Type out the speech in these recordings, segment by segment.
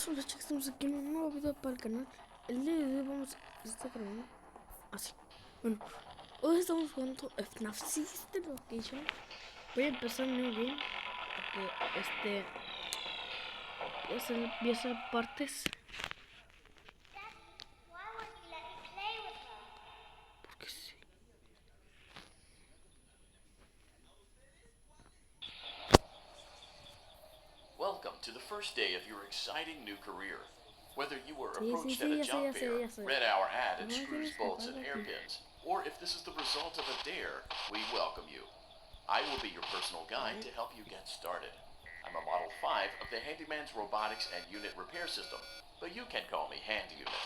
Hola chicos, estamos aquí en un nuevo video para el canal. El día de hoy vamos a estar grabando así. Bueno, hoy estamos jugando Fnaf System Location. Voy a empezar New Game porque voy a hacer partes. Porque sí. Welcome to the first day of your exciting new career. Whether you were Sí, approached at a ya job sé, fair, ya sé. read our ad and No screws, tienes que bolts, and pagar aquí. hairpins, or if this is the result of a dare, we welcome you. I will be your personal guide to help you get started. I'm a Model 5 of the Handyman's Robotics and Unit Repair System, but you can call me Hand Unit.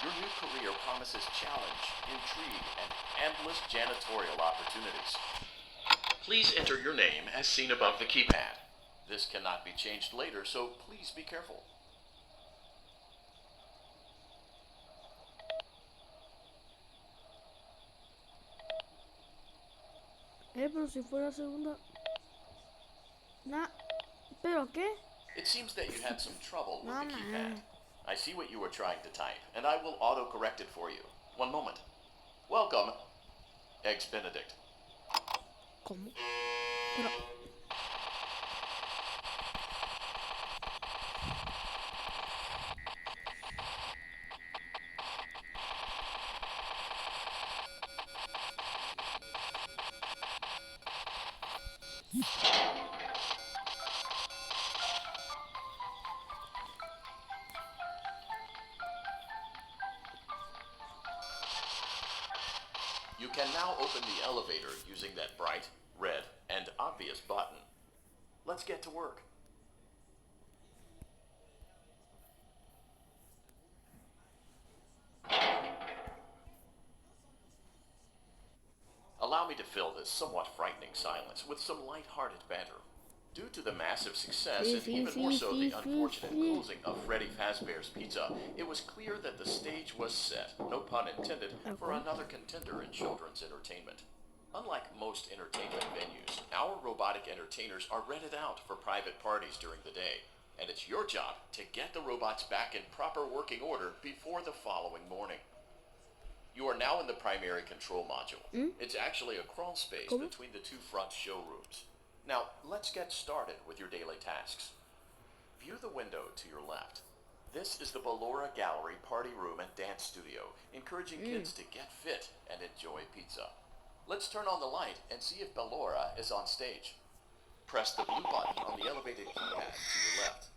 Your new career promises challenge, intrigue, and endless janitorial opportunities. Please enter your name as seen above the keypad. This cannot be changed later, so please be careful. Pero si fuera segunda. Nah, ¿pero qué? It seems that you had some trouble with No, the keypad. man. I see what you were trying to type, and I will auto-correct it for you. One moment. Welcome, Eggs Benedict. ¿Cómo? Pero... You can now open the elevator using that bright, red, and obvious button. Let's get to work. Allow me to fill this somewhat frightening silence with some light-hearted banter. Due to the massive success and even more so the unfortunate closing of Freddy Fazbear's Pizza, it was clear that the stage was set, no pun intended, for another contender in children's entertainment. Unlike most entertainment venues, our robotic entertainers are rented out for private parties during the day, and it's your job to get the robots back in proper working order before the following morning. You are now in the primary control module. It's actually a crawl space between the two front showrooms. Now, let's get started with your daily tasks. View the window to your left. This is the Ballora Gallery Party Room and Dance Studio, encouraging kids to get fit and enjoy pizza. Let's turn on the light and see if Ballora is on stage. Press the blue button on the elevated keypad to your left.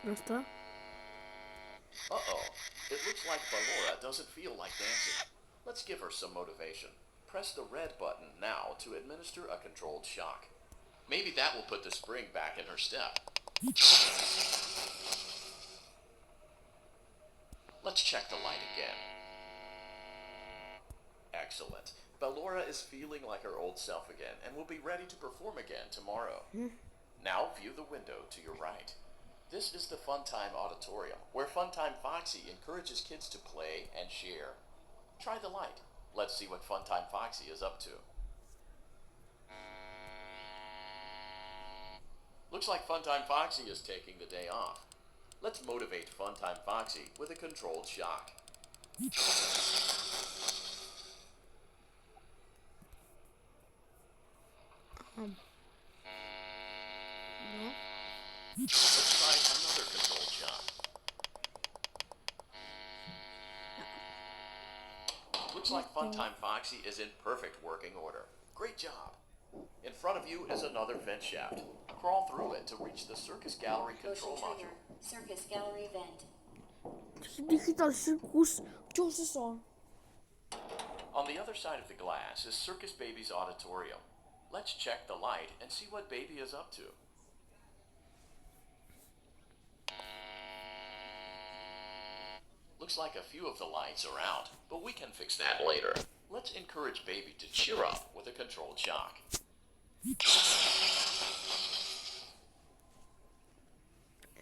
¿No está? Uh-oh. It looks like Ballora doesn't feel like dancing. Let's give her some motivation. Press the red button now to administer a controlled shock. Maybe that will put the spring back in her step. Let's check the light again. Excellent. Ballora is feeling like her old self again and will be ready to perform again tomorrow. Now view the window to your right. This is the Funtime Auditorium, where Funtime Foxy encourages kids to play and share. Try the light. Let's see what Funtime Foxy is up to. Looks like Funtime Foxy is taking the day off. Let's motivate Funtime Foxy with a controlled shock. No. Let's try another controlled shock. Looks like Funtime Foxy is in perfect working order. Great job. In front of you is another vent shaft. Crawl through it to reach the Circus Gallery control module. Circus Gallery vent. Digital Circus. ¿Qué eso? On the other side of the glass is Circus Baby's auditorium. Let's check the light and see what Baby is up to. Looks like a few of the lights are out, but we can fix that later. Let's encourage Baby to cheer up with a controlled shock.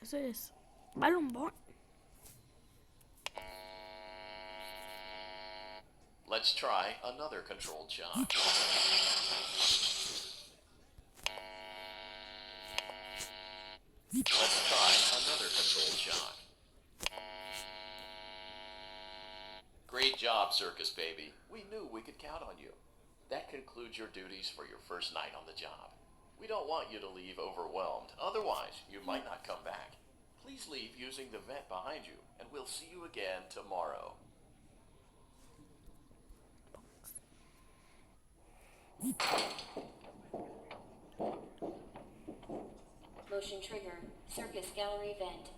Eso es. Balloon Boy. Let's try another controlled shock. Let's try another controlled shot. Great job, Circus Baby. We knew we could count on you. That concludes your duties for your first night on the job. We don't want you to leave overwhelmed. Otherwise, you might not come back. Please leave using the vent behind you, and we'll see you again tomorrow. Motion trigger. Circus gallery vent.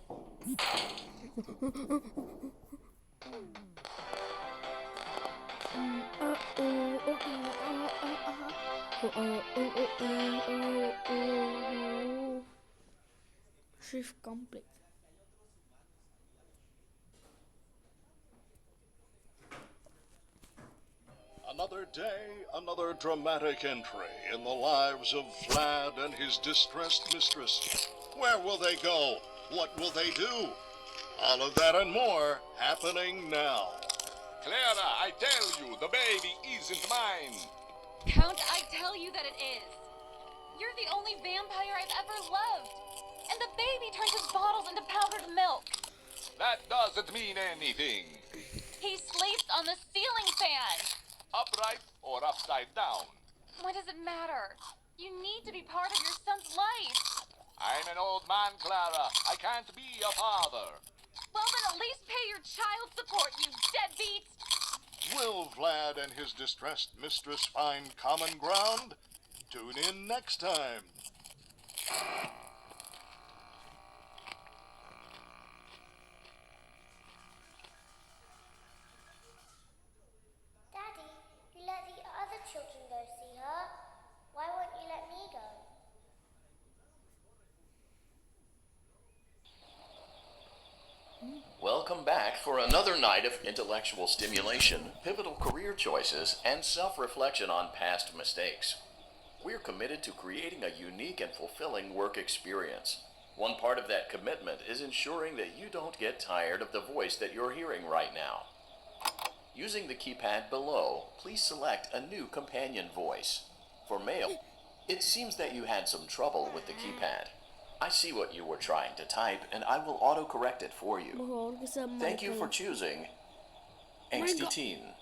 Shift complete. Another day, another dramatic entry in the lives of Vlad and his distressed mistress. Where will they go? What will they do? All of that and more happening now. Clara, I tell you, the baby isn't mine. Count, I tell you that it is. You're the only vampire I've ever loved. And the baby turns his bottles into powdered milk. That doesn't mean anything. He sleeps on the ceiling fan. Upright or upside down. What does it matter? You need to be part of your son's life. I'm an old man, Clara. I can't be a father. Well, then at least pay your child support, you deadbeat. Will Vlad and his distressed mistress find common ground? Tune in next time. Daddy, you let the other children go see her. Why won't you let me go? Welcome back for another night of intellectual stimulation, pivotal career choices, and self-reflection on past mistakes. We're committed to creating a unique and fulfilling work experience. One part of that commitment is ensuring that you don't get tired of the voice that you're hearing right now. Using the keypad below, please select a new companion voice. For male, it seems that you had some trouble with the keypad. I see what you were trying to type, and I will autocorrect it for you. Thank you for choosing Angsty Teen.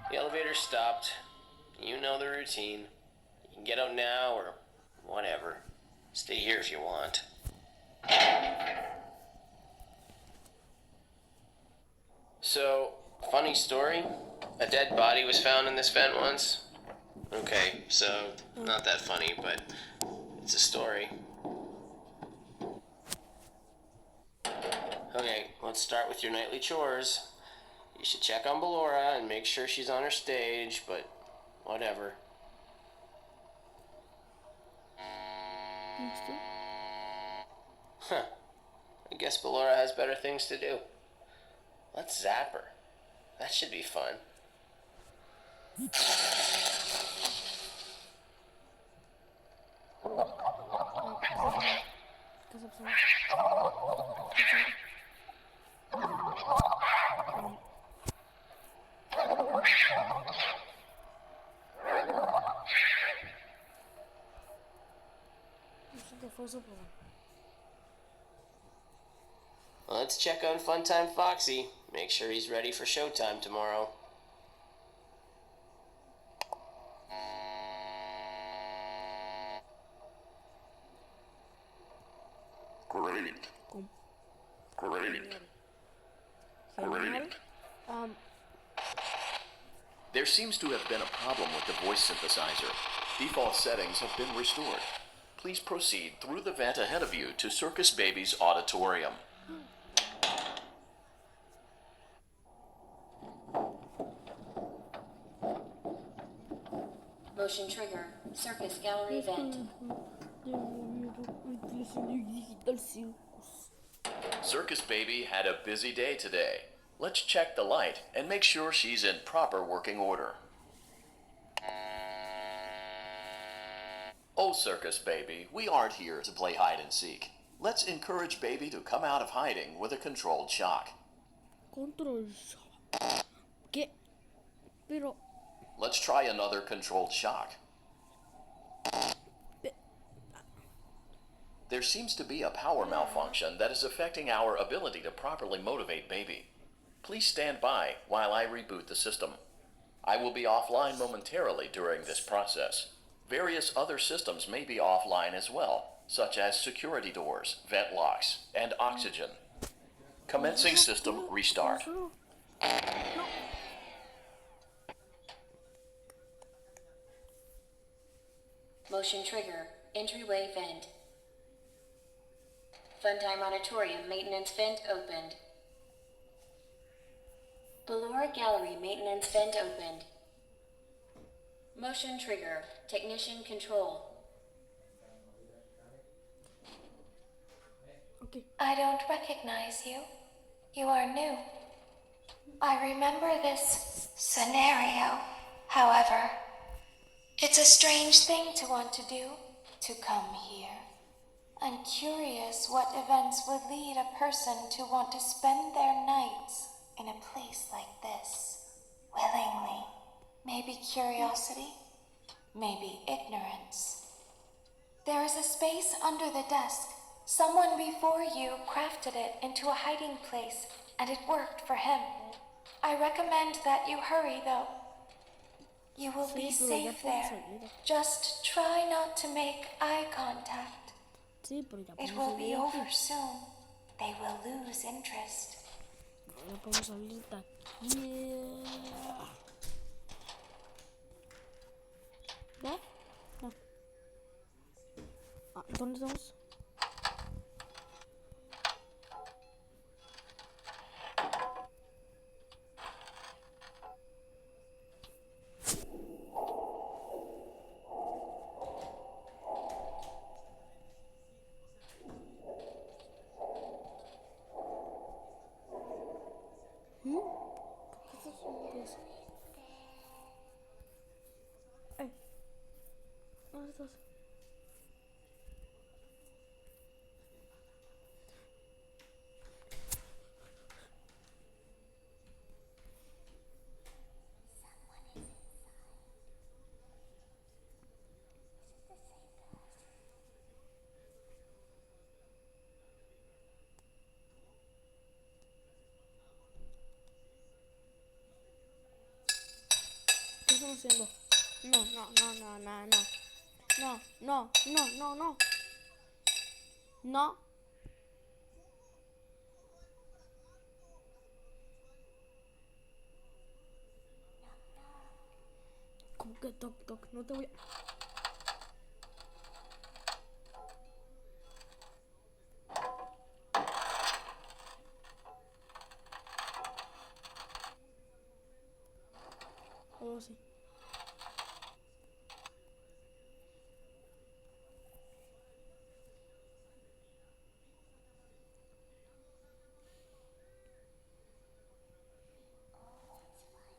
The elevator stopped. You know the routine. You can get out now or whatever. Stay here if you want. So, funny story. A dead body was found in this vent once. Okay, so not that funny, but it's a story. Okay, let's start with your nightly chores. You should check on Ballora and make sure she's on her stage, but whatever. Huh. I guess Ballora has better things to do. Let's zap her. That should be fun. Let's check on Funtime Foxy. Make sure he's ready for showtime tomorrow. Great. There seems to have been a problem with the voice synthesizer. Default settings have been restored. Please proceed through the vent ahead of you to Circus Baby's auditorium. Motion trigger. Circus gallery vent. Circus Baby had a busy day today. Let's check the light and make sure she's in proper working order. Oh, Circus Baby, we aren't here to play hide and seek. Let's encourage Baby to come out of hiding with a controlled shock. Control shock. ¿Qué? Pero... Let's try another controlled shock. There seems to be a power malfunction that is affecting our ability to properly motivate Baby. Please stand by while I reboot the system. I will be offline momentarily during this process. Various other systems may be offline as well, such as security doors, vent locks, and oxygen. Commencing system restart. Motion trigger. Entryway vent. Funtime Auditorium maintenance vent opened. Ballora Gallery maintenance vent opened. Motion trigger. Technician control. Okay. I don't recognize you. You are new. I remember this scenario, however. It's a strange thing to want to do, to come here. I'm curious what events would lead a person to want to spend their nights in a place like this, willingly. Maybe curiosity, maybe ignorance. There is a space under the desk. Someone before you crafted it into a hiding place, and it worked for him. I recommend that you hurry, though. You will be safe there. Just try not to make eye contact. It will be over soon. They will lose interest. Ahora podemos salir de aquí. ¿Ya? No. Ah, ¿dónde estamos? ¿Dónde estás? ¿Qué estamos haciendo? No, no, no, no, no, no. No, no, no, no, no. No. ¿Cómo que toc toc? No te voy a... Oh, sí.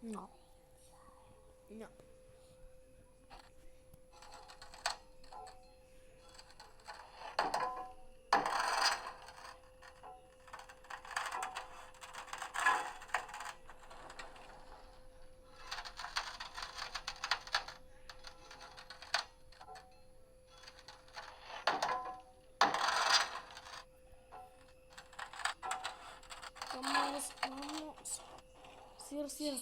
No. No. Vamos, vamos. Cierra, cierra.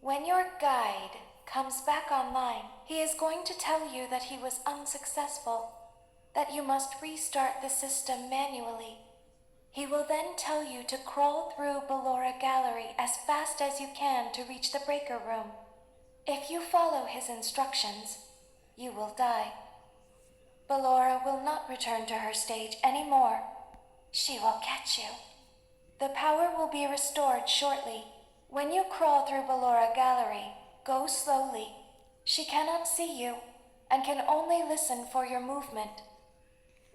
When your guide comes back online, he is going to tell you that he was unsuccessful, that you must restart the system manually. He will then tell you to crawl through Ballora Gallery as fast as you can to reach the breaker room. If you follow his instructions, you will die. Ballora will not return to her stage anymore. She will catch you. The power will be restored shortly. When you crawl through Ballora Gallery, go slowly. She cannot see you and can only listen for your movement.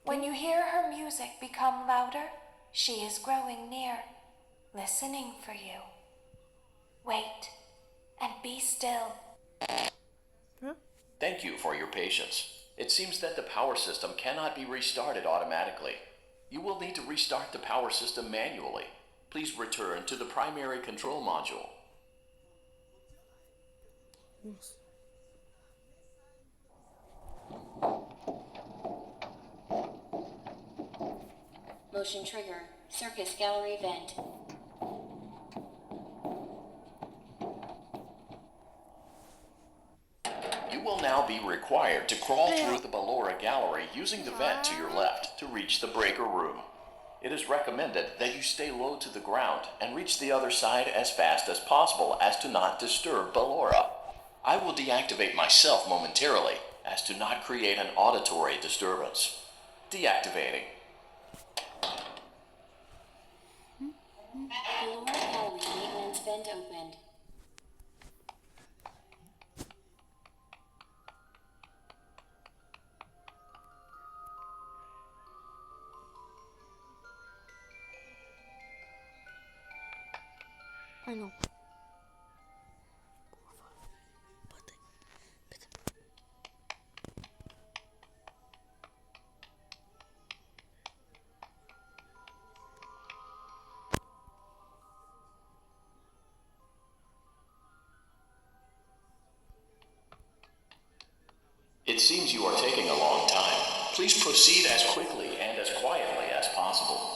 When you hear her music become louder, she is growing near, listening for you. Wait and be still. Thank you for your patience. It seems that the power system cannot be restarted automatically. You will need to restart the power system manually. Please return to the primary control module. Motion trigger. Circus gallery vent. You will now be required to crawl through the Ballora Gallery using the vent to your left to reach the breaker room. It is recommended that you stay low to the ground and reach the other side as fast as possible as to not disturb Ballora. I will deactivate myself momentarily as to not create an auditory disturbance. Deactivating. Ballora gallery maintenance vent opened. I know. It seems you are taking a long time. Please proceed as quickly and as quietly as possible.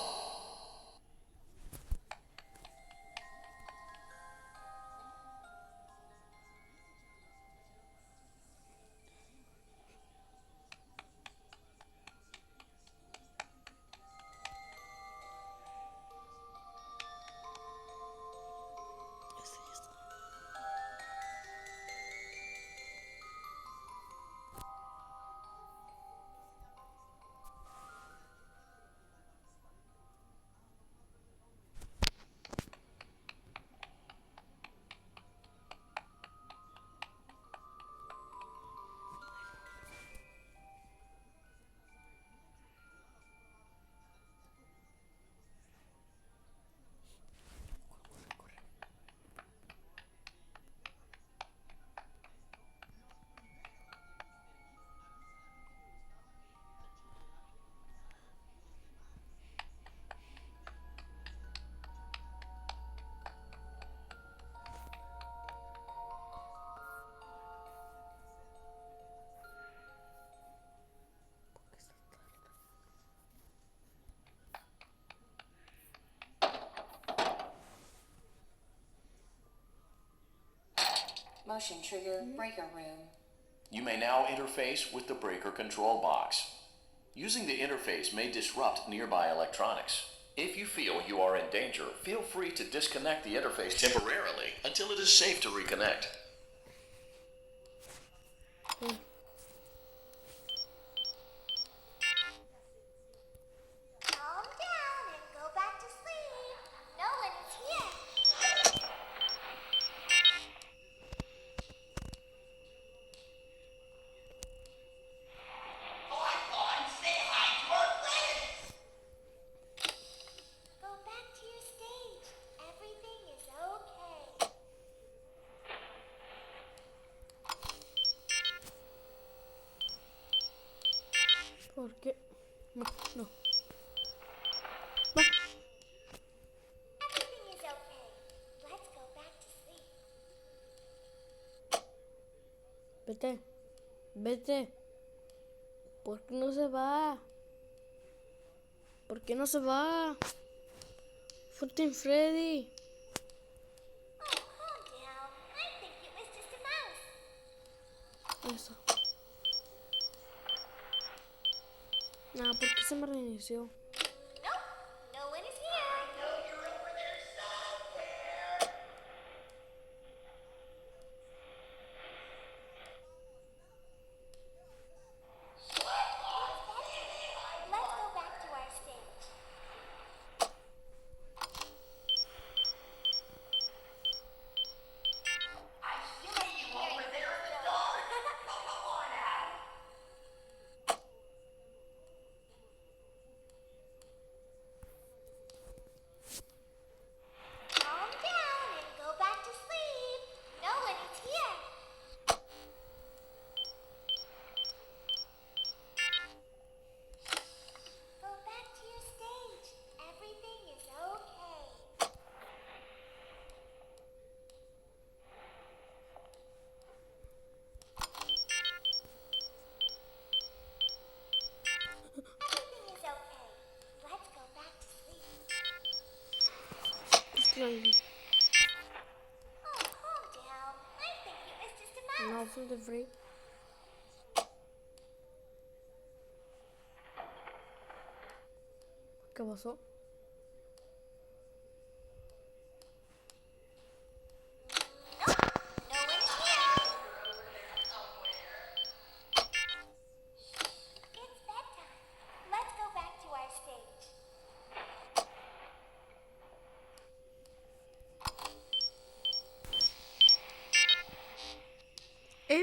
Motion trigger breaker room. You may now interface with the breaker control box. Using the interface may disrupt nearby electronics. If you feel you are in danger, feel free to disconnect the interface temporarily until it is safe to reconnect. Calm down and go back to sleep. No one is here. Go back to your stage. Everything is okay. ¿Por qué? No, no. Everything is okay. Let's go back to sleep. Vete. Vete. ¿Por qué no se va? ¿Por qué no se va? Fucking Freddy. Oh, calm down. I think it was just a mouse. Eso. Nah, ¿por qué se me reinició? Nope, no one is here. I know you're over there somewhere. Open the free. ¿Qué pasó? No one is here. It's bedtime. Let's go back to our stage.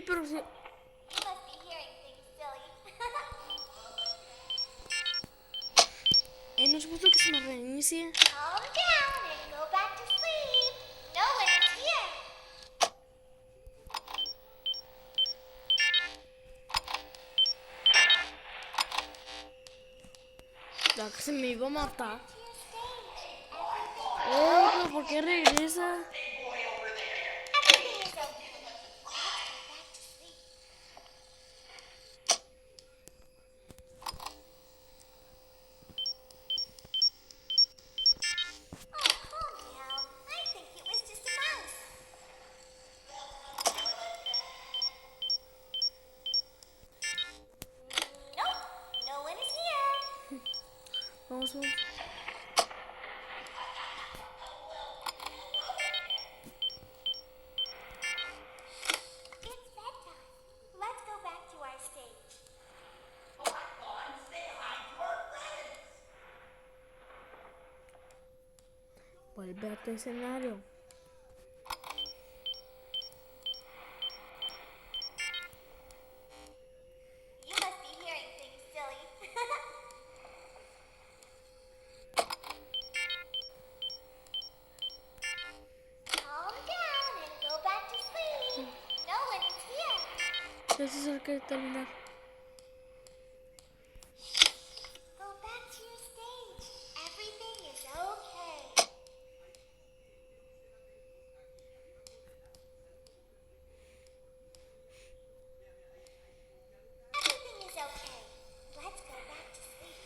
Pero si... You must be hearing things, silly. no se puso que se me reinicie. Calm down and go back to sleep. No one is here. La que se me iba a matar. To your stage. Everything, Pero ¿por qué regresa? everything is okay. Let's go back to sleep. Oh, calm down. I think it was just a mouse. Nope, no one is here. Vamos, vamos. It's bedtime. Let's go back to our stage. Vuelve a tu escenario. You must be hearing things, silly. Calm down and go back to sleep. No one is here. Ya se acerca de terminar. Go back to your stage. Everything is okay. Everything is okay. Let's go back to sleep.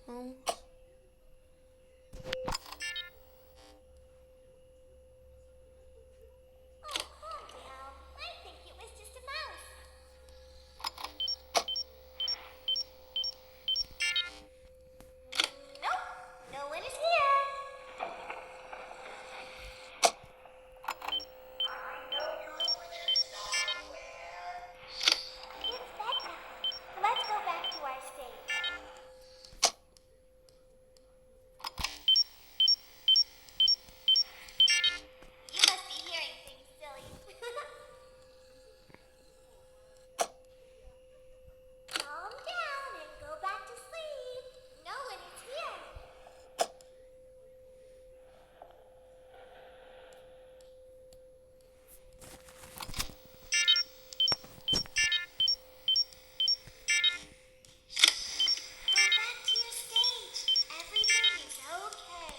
Vamos. Oh, calm down. I think it was just a mouse. Nope, no one is here. It's bedtime. Let's go back to our stage. You must be hearing things, silly. Calm down and go back to sleep. No one is here. Go back to your stage. Everything is okay.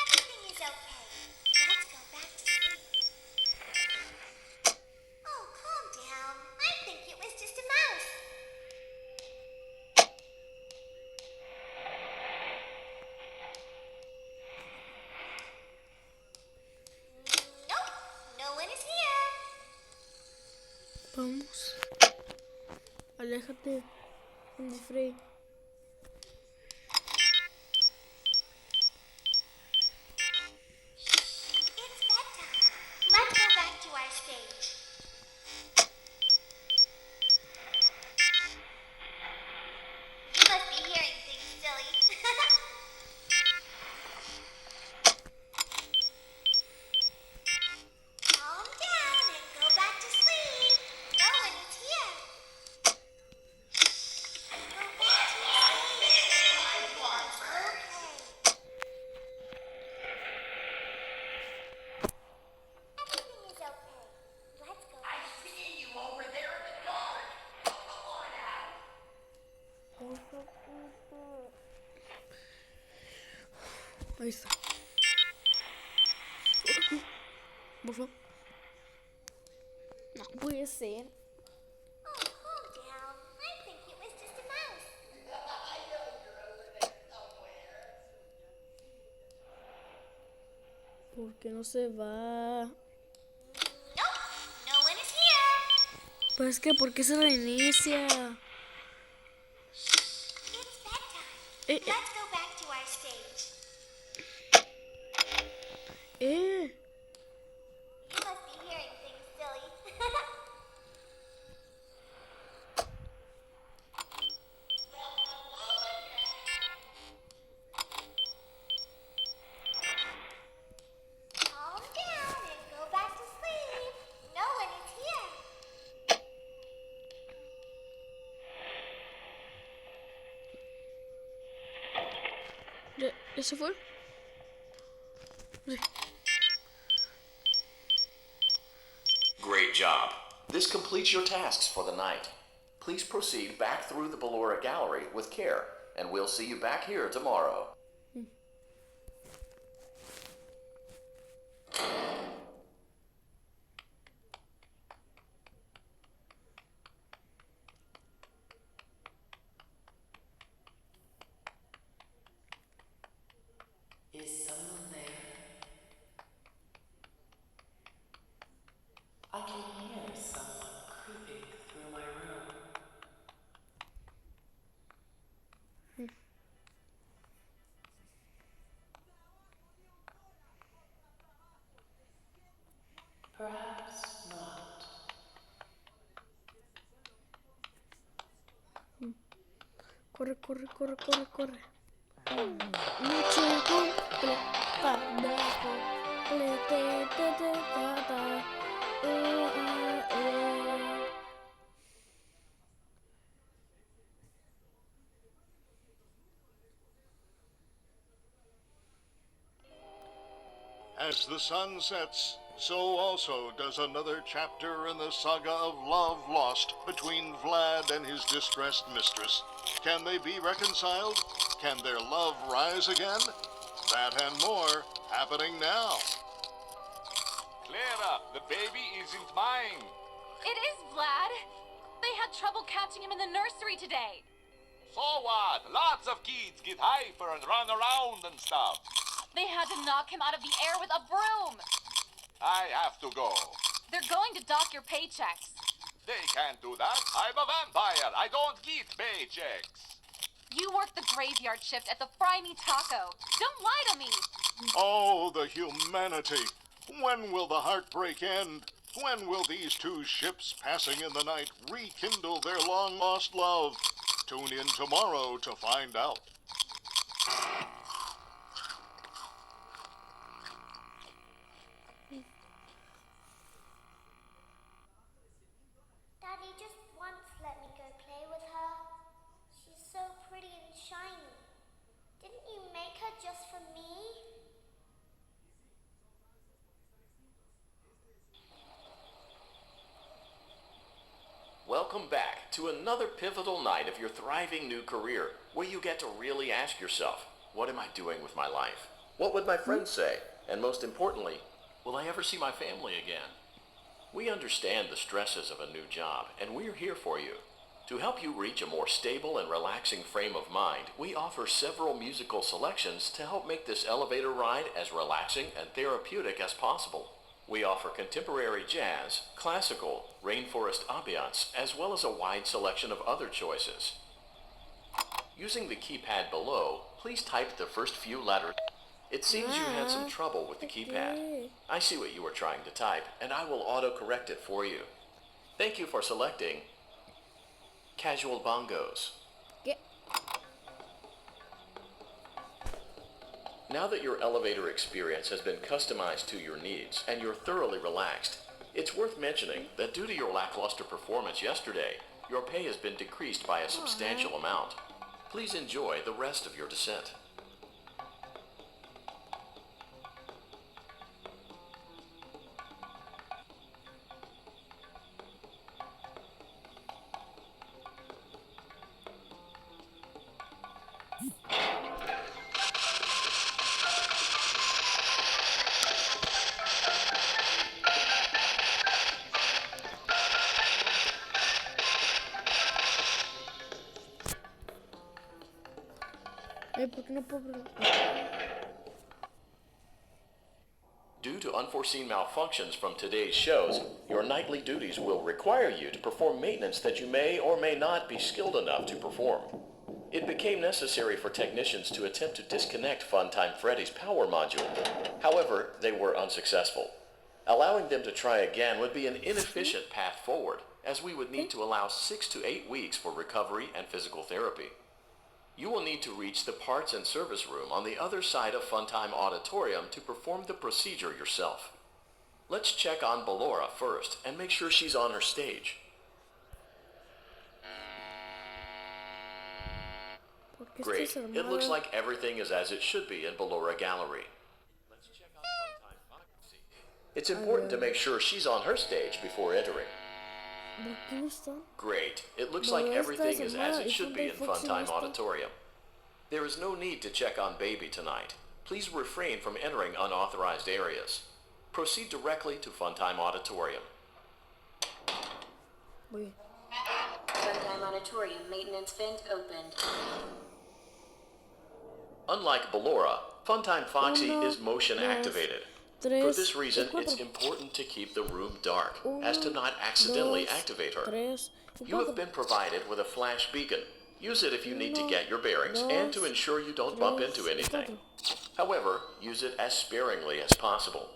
Everything is okay. Let's go back to sleep. Oh, calm down. I think it was just a mouse. Nope, no one is here. Vamos. Aléjate. Andy Frey. It's bedtime. Let's go back to our stage. You must be hearing things, silly. Calm down and go back to sleep. No one is here. Go back to your stage. Everything is okay. Let's go back. Ahí está. Por favor. No puede ser. Oh, calm down. I think it was just a mouse. ¿Por qué no se va? Nope, no one is here. Pues es que, ¿por qué se reinicia? It's bedtime. Eh, Let's go back to our stage. eh. You must be hearing things, silly. Calm down and go back to sleep. No one is here. ¿Ya se fue? Sí. Great job. This completes your tasks for the night. Please proceed back through the Ballora Gallery with care, and we'll see you back here tomorrow. Is someone there? I can hear someone creeping through my room. Perhaps not. Corre, corre, corre, corre, corre. Noche completada, completada. As the sun sets, so also does another chapter in the saga of love lost between Vlad and his distressed mistress. Can they be reconciled? Can their love rise again? That and more happening now. Clara, the baby isn't mine. It is Vlad. They had trouble catching him in the nursery today. So what? Lots of kids get hyper and run around and stuff. They had to knock him out of the air with a broom. I have to go. They're going to dock your paychecks. They can't do that. I'm a vampire. I don't get paychecks. You work the graveyard shift at the Fry Me Taco. Don't lie to me. Oh, the humanity! When will the heartbreak end? When will these two ships passing in the night rekindle their long-lost love? Tune in tomorrow to find out. Daddy just once let me go play with her. She's so pretty and shiny. Didn't you make her just for me? Welcome back to another pivotal night of your thriving new career, where you get to really ask yourself, what am I doing with my life? What would my friends say? And most importantly, will I ever see my family again? We understand the stresses of a new job, and we're here for you. To help you reach a more stable and relaxing frame of mind, we offer several musical selections to help make this elevator ride as relaxing and therapeutic as possible. We offer contemporary jazz, classical, rainforest ambiance, as well as a wide selection of other choices. Using the keypad below, please type the first few letters. It seems you had some trouble with the keypad. I see what you were trying to type, and I will auto-correct it for you. Thank you for selecting Casual Bongos. Now that your elevator experience has been customized to your needs and you're thoroughly relaxed, it's worth mentioning that due to your lackluster performance yesterday, your pay has been decreased by a substantial amount. Please enjoy the rest of your descent. ¿Por qué no puedo? Due to unforeseen malfunctions from today's shows, your nightly duties will require you to perform maintenance that you may or may not be skilled enough to perform. It became necessary for technicians to attempt to disconnect Funtime Freddy's power module. However, they were unsuccessful. Allowing them to try again would be an inefficient path forward, as we would need to allow 6 to 8 weeks for recovery and physical therapy. You will need to reach the parts and service room on the other side of Funtime Auditorium to perform the procedure yourself. Let's check on Ballora first and make sure she's on her stage. Great. It looks like everything is as it should be in Ballora Gallery. Let's check on Funtime Foxy. It's important to make sure she's on her stage before entering. Great. It looks like everything is as it should be in Funtime Auditorium. There is no need to check on Baby tonight. Please refrain from entering unauthorized areas. Proceed directly to Funtime Auditorium. Funtime Auditorium maintenance vent opened. Unlike Ballora, Funtime Foxy is motion activated. For this reason, it's important to keep the room dark, as to not accidentally activate her. You have been provided with a flash beacon. Use it if you need to get your bearings and to ensure you don't bump into anything. However, use it as sparingly as possible.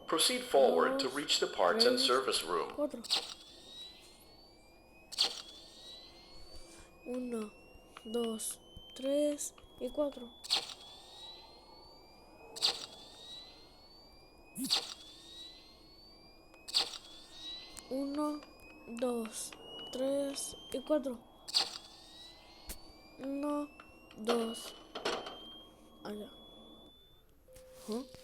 Proceed forward to reach the parts and service room. 1, 2, 3 y 4. Uno, dos, tres y cuatro. Uno, dos. Allá.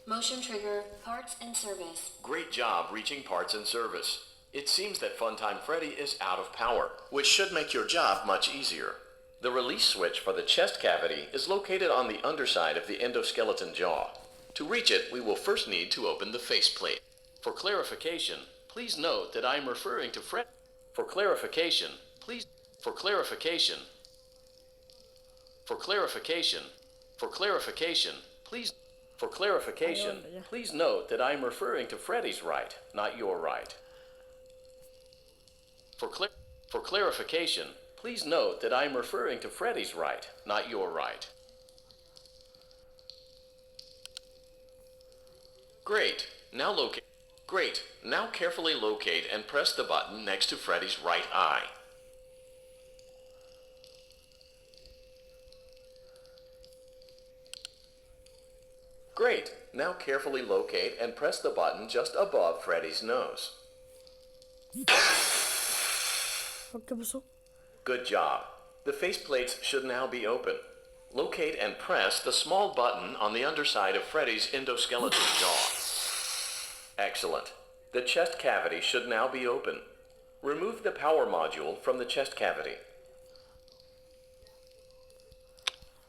Motion trigger, parts and service. Great job reaching parts and service. It seems that Funtime Freddy is out of power, which should make your job much easier. The release switch for the chest cavity is located on the underside of the endoskeleton jaw. To reach it, we will first need to open the faceplate. For clarification, please note that I am referring to Fred. For clarification, please note that I am referring to Freddy's right, not your right. For clarification, please note that I am referring to Freddy's right, not your right. Great. Now carefully locate and press the button next to Freddy's right eye. Great. Now carefully locate and press the button just above Freddy's nose. Good job. The faceplates should now be open. Locate and press the small button on the underside of Freddy's endoskeleton jaw. Excellent. The chest cavity should now be open. Remove the power module from the chest cavity.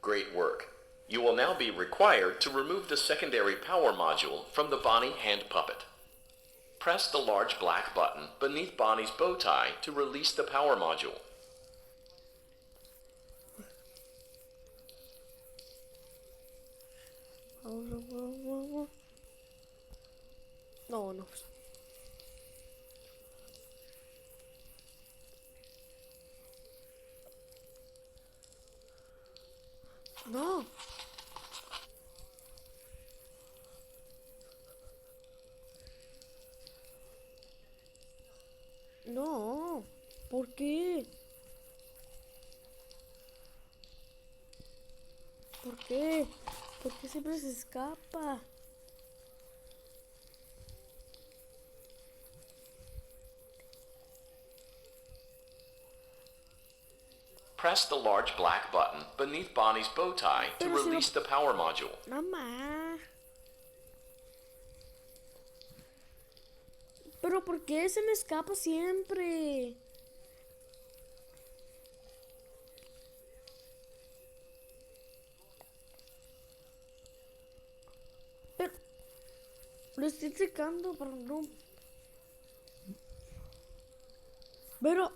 Great work. You will now be required to remove the secondary power module from the Bonnie hand puppet. Press the large black button beneath Bonnie's bow tie to release the power module. No. No. No. ¿Por qué? ¿Por qué? ¿Por qué siempre se escapa? Press the large black button beneath Bonnie's bow tie to release the power module. Mamá. Pero ¿por qué se me escapa siempre? Pero lo estoy checando, pero no. Pero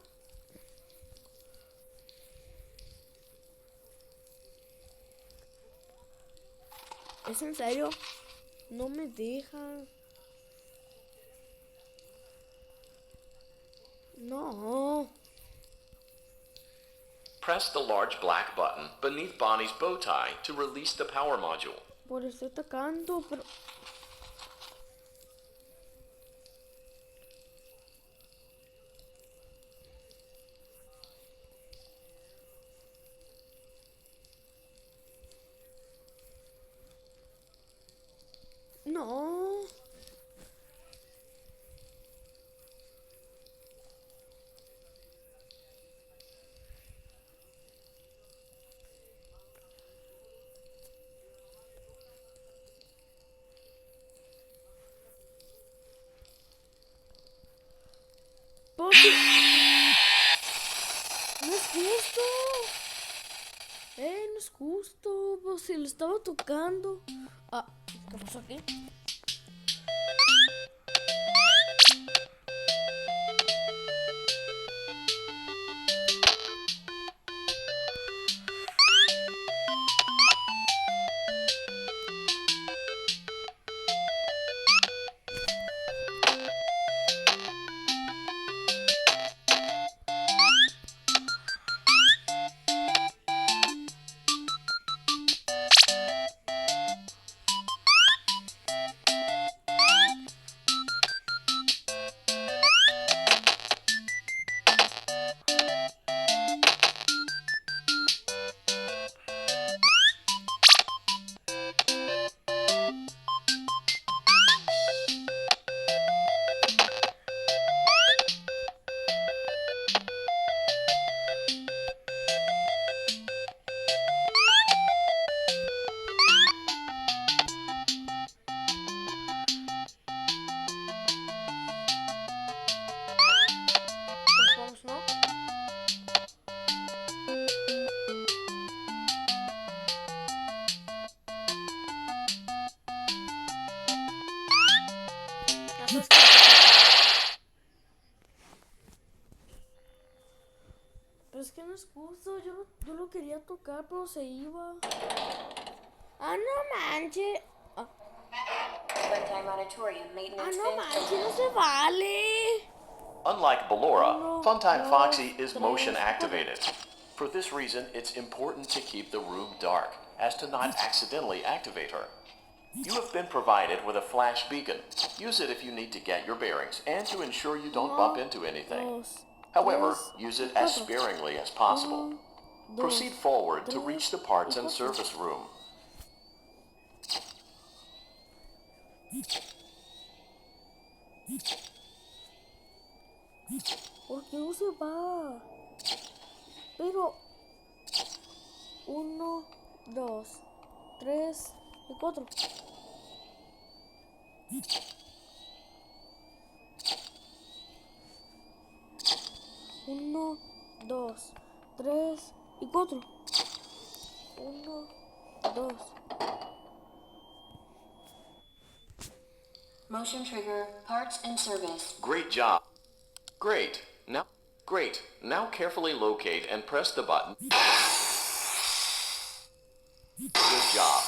¿es en serio? No me deja. No. Press the large black button beneath Bonnie's bow tie to release the power module. Por estoy atacando, pero... No. Porque... No es justo. No es justo. Pues si le estaba tocando. Ah, ¿qué pasó aquí? Pues vamos, ¿no? Ya sabes que... Pero es que no es justo. Yo lo quería tocar, pero se iba. Ah, no manches. Ah, Funtime Auditorium maintenance no vent manches, open. no se vale. Unlike Ballora, Uno, Funtime dos, Foxy is tres, motion cuatro. activated. For this reason, it's important to keep the room dark, as to not accidentally activate her. You have been provided with a flash beacon. Use it if you need to get your bearings and to ensure you don't bump into anything. Dos, However, tres, use it y as cuatro. sparingly as possible. Uno, dos, Proceed forward to tres, reach the parts y and cuatro. service room. ¿Por qué no se va? Pero... Uno, dos, tres y cuatro. Uno, dos, tres y cuatro. Uno, dos. Motion trigger, parts and service. Great job. Great. Now carefully locate and press the button. Good job.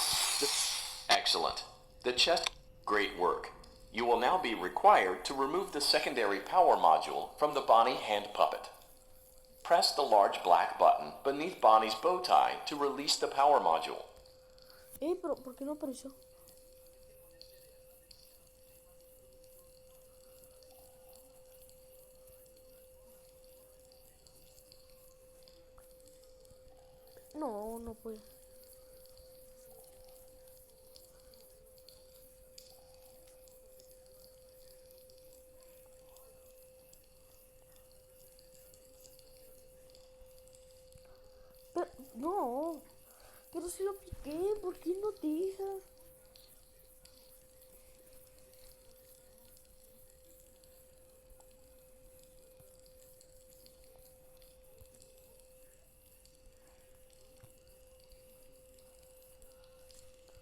Excellent. The chest. Great work. You will now be required to remove the secondary power module from the Bonnie hand puppet. Press the large black button beneath Bonnie's bow tie to release the power module. Pero ¿por qué no apareció? No, no puede. Pero, no. Pero si lo piqué, ¿por qué no dejas?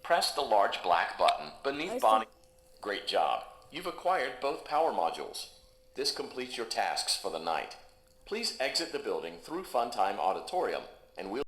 Press the large black button beneath Ahí está. Bonnie. Great job. You've acquired both power modules. This completes your tasks for the night. Please exit the building through Funtime Auditorium, and we'll